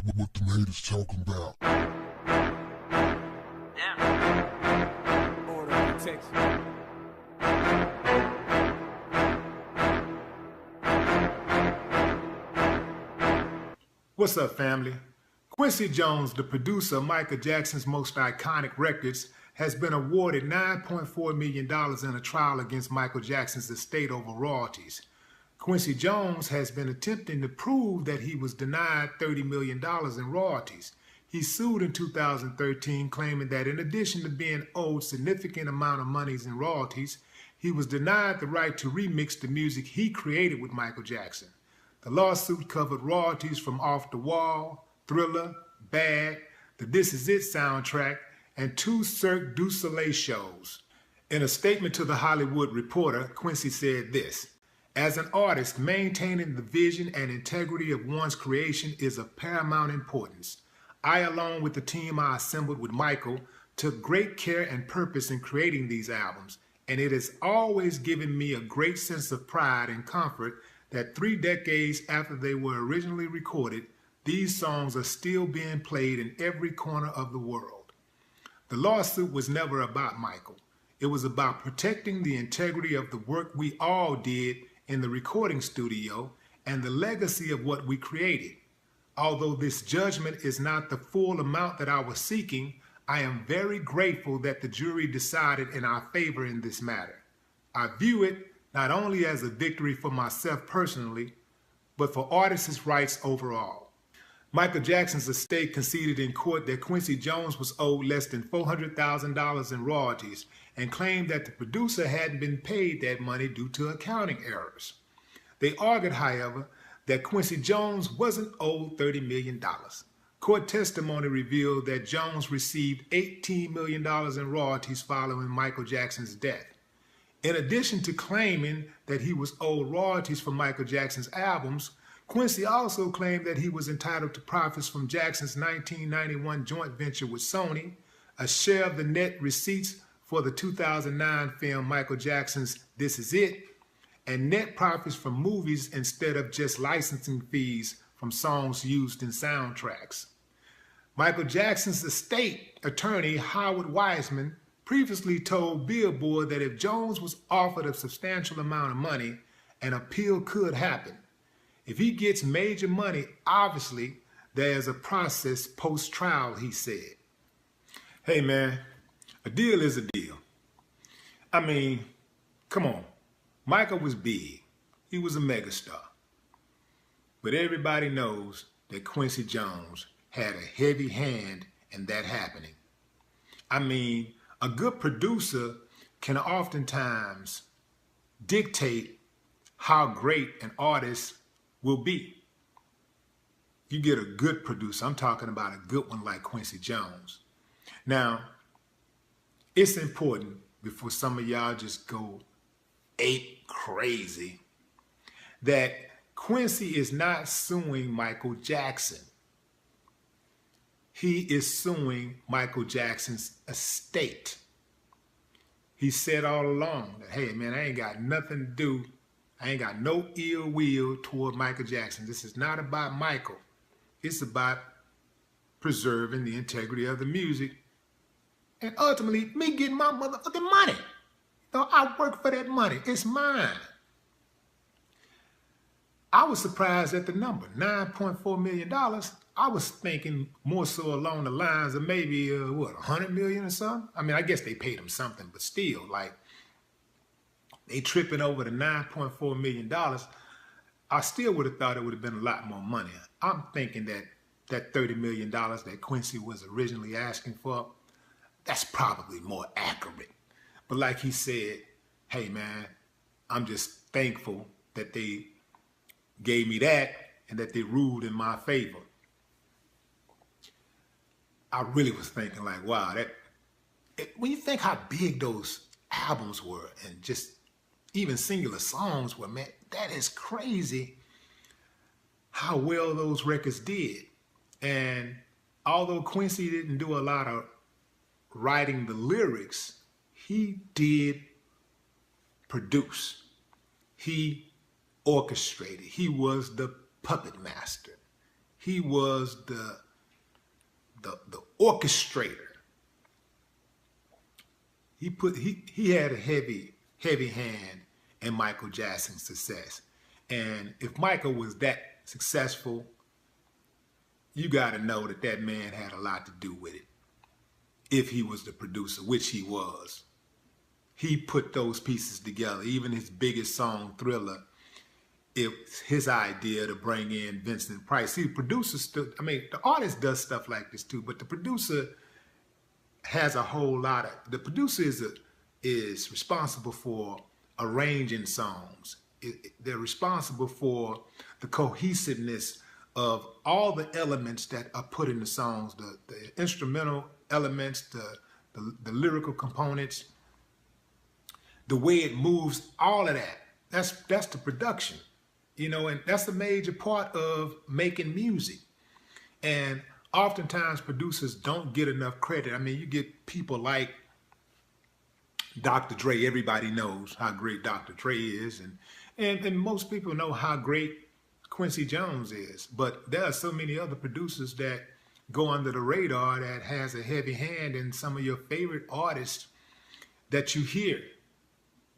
What the haters talking about? Order of protection. What's up, family? Quincy Jones, the producer of Michael Jackson's most iconic records, has been awarded $9.4 million in a trial against Michael Jackson's estate over royalties. Quincy Jones has been attempting to prove that he was denied $30 million in royalties. He sued in 2013, claiming that in addition to being owed significant amount of monies in royalties, he was denied the right to remix the music he created with Michael Jackson. The lawsuit covered royalties from Off the Wall, Thriller, Bad, the This Is It soundtrack, and 2 Cirque du Soleil shows. In a statement to The Hollywood Reporter, Quincy said this: "As an artist, maintaining the vision and integrity of one's creation is of paramount importance. I, along with the team I assembled with Michael, took great care and purpose in creating these albums, and it has always given me a great sense of pride and comfort that 3 decades after they were originally recorded, these songs are still being played in every corner of the world." The lawsuit was never about Michael. It was about protecting the integrity of the work we all did in the recording studio and the legacy of what we created. Although this judgment is not the full amount that I was seeking, I am very grateful that the jury decided in our favor in this matter. I view it not only as a victory for myself personally, but for artists' rights overall. Michael Jackson's estate conceded in court that Quincy Jones was owed less than $400,000 in royalties and claimed that the producer hadn't been paid that money due to accounting errors. They argued, however, that Quincy Jones wasn't owed $30 million. Court testimony revealed that Jones received $18 million in royalties following Michael Jackson's death. In addition to claiming that he was owed royalties for Michael Jackson's albums, Quincy also claimed that he was entitled to profits from Jackson's 1991 joint venture with Sony, a share of the net receipts for the 2009 film Michael Jackson's This Is It, and net profits from movies instead of just licensing fees from songs used in soundtracks. Michael Jackson's estate attorney, Howard Wiseman, previously told Billboard that if Jones was offered a substantial amount of money, an appeal could happen. If he gets major money, obviously there's a process post-trial, he said. Hey man, a deal is a deal. I mean, come on. Michael was big. He was a megastar. But everybody knows that Quincy Jones had a heavy hand in that happening. I mean, a good producer can oftentimes dictate how great an artist will be. You get a good producer, I'm talking about a good one like Quincy Jones. Now, it's important, before some of y'all just go ape crazy, that Quincy is not suing Michael Jackson. He is suing Michael Jackson's estate. He said all along that, hey man, I ain't got nothing to do, I ain't got no ill will toward Michael Jackson. This is not about Michael. It's about preserving the integrity of the music and ultimately me getting my motherfucking money. I work for that money. It's mine. I was surprised at the number, $9.4 million. I was thinking more so along the lines of maybe, $100 million or something? I mean, I guess they paid him something, but still, like, they tripping over the $9.4 million. I still would have thought it would have been a lot more money. I'm thinking that $30 million that Quincy was originally asking for, that's probably more accurate. But like he said, hey man, I'm just thankful that they gave me that and that they ruled in my favor. I really was thinking like, wow, when you think how big those albums were and just even singular songs were, man, that is crazy how well those records did. And although Quincy didn't do a lot of writing the lyrics, he did produce. He orchestrated. He was the puppet master. he was the orchestrator. He had a heavy hand in Michael Jackson's success. And if Michael was that successful, you got to know that that man had a lot to do with it. If he was the producer, which he was. He put those pieces together. Even his biggest song, Thriller, it's his idea to bring in Vincent Price. See, the producer still, I mean, the artist does stuff like this too, but the producer has a whole lot of, the producer is responsible for arranging songs. They're responsible for the cohesiveness of all the elements that are put in the songs, the instrumental elements, the lyrical components, the way it moves, all of that. That's the production, you know, and that's a major part of making music. And oftentimes producers don't get enough credit. I mean, you get people like Dr. Dre. Everybody knows how great Dr. Dre is, and most people know how great Quincy Jones is. But there are so many other producers that go under the radar that has a heavy hand in some of your favorite artists that you hear.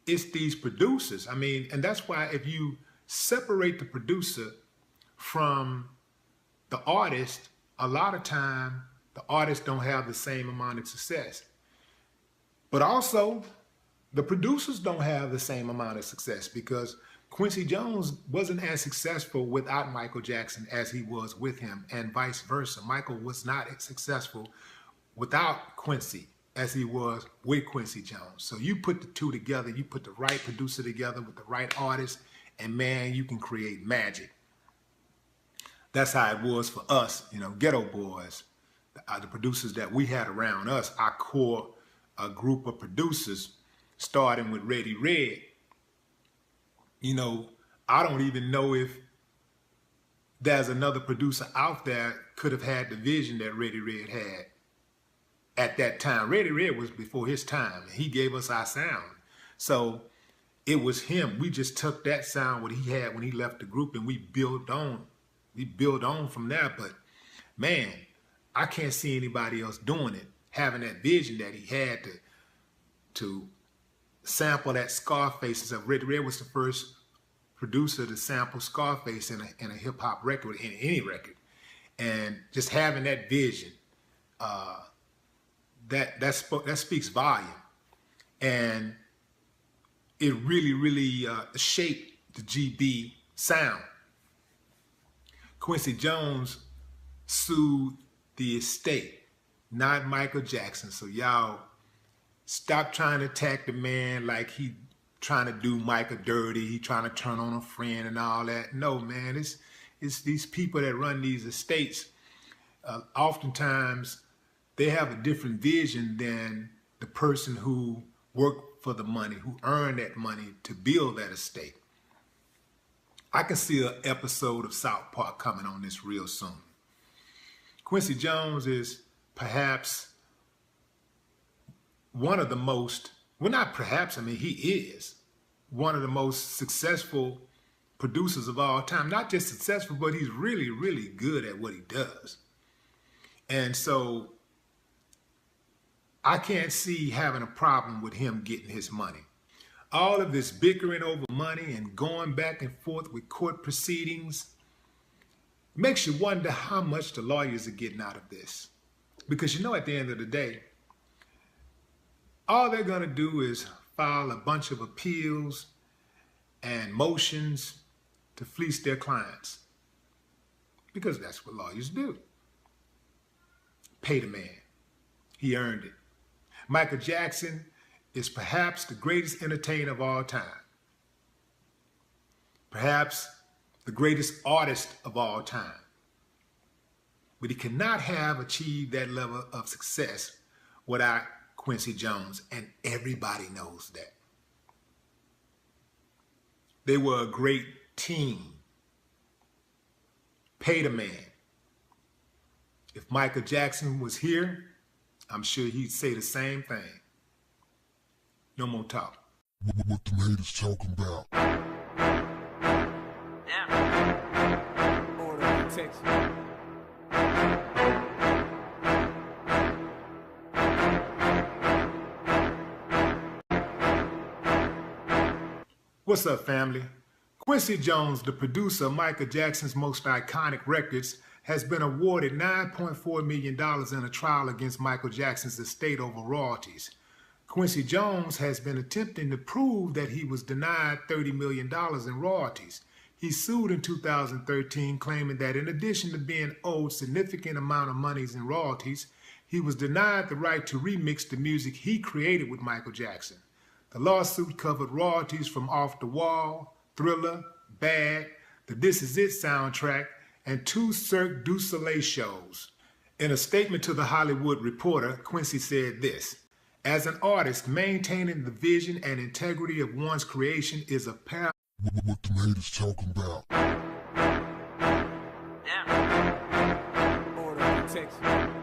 It's these producers. I mean, and that's why if you separate the producer from the artist, a lot of time the artists don't have the same amount of success. But also, the producers don't have the same amount of success, because Quincy Jones wasn't as successful without Michael Jackson as he was with him, and vice versa. Michael was not as successful without Quincy as he was with Quincy Jones. So you put the two together, you put the right producer together with the right artist, and man, you can create magic. That's how it was for us, you know, Ghetto Boys, the producers that we had around us, our core group of producers, starting with Ready Red. You know, I don't even know if there's another producer out there could have had the vision that Ready Red had at that time. Ready Red was before his time. He gave us our sound. So it was him. We just took that sound what he had when he left the group, and we built on. We built on from there. But man, I can't see anybody else doing it, having that vision that he had to sample that Scarface. So Ready Red was the first producer to sample Scarface in a hip hop record, in any record. And just having that vision, that speaks volume. And it really shaped the GB sound. Quincy Jones sued the estate, not Michael Jackson. So y'all stop trying to attack the man like he trying to do Michael dirty, he trying to turn on a friend and all that. No, man, it's these people that run these estates. Oftentimes, they have a different vision than the person who worked for the money, who earned that money to build that estate. I can see an episode of South Park coming on this real soon. Quincy Jones is perhaps one of the most, well, not perhaps, I mean, he is one of the most successful producers of all time. Not just successful, but he's really good at what he does. And so I can't see having a problem with him getting his money. All of this bickering over money and going back and forth with court proceedings makes you wonder how much the lawyers are getting out of this. Because you know, at the end of the day, all they're going to do is file a bunch of appeals and motions to fleece their clients. Because that's what lawyers do. Pay the man. He earned it. Michael Jackson is perhaps the greatest entertainer of all time. Perhaps the greatest artist of all time. But he cannot have achieved that level of success without Quincy Jones, and everybody knows that. They were a great team. Pay the man. If Michael Jackson was here, I'm sure he'd say the same thing. No more talk. What the haters talking about? Yeah. Order protection. What's up, family? Quincy Jones, the producer of Michael Jackson's most iconic records, has been awarded $9.4 million in a trial against Michael Jackson's estate over royalties. Quincy Jones has been attempting to prove that he was denied $30 million in royalties. He sued in 2013, claiming that in addition to being owed significant amount of monies in royalties, he was denied the right to remix the music he created with Michael Jackson. The lawsuit covered royalties from Off the Wall, Thriller, Bad, the This Is It soundtrack, and 2 Cirque du Soleil shows. In a statement to The Hollywood Reporter, Quincy said this: "As an artist, maintaining the vision and integrity of one's creation is a paramount." What the haters talking about? Order, Texas.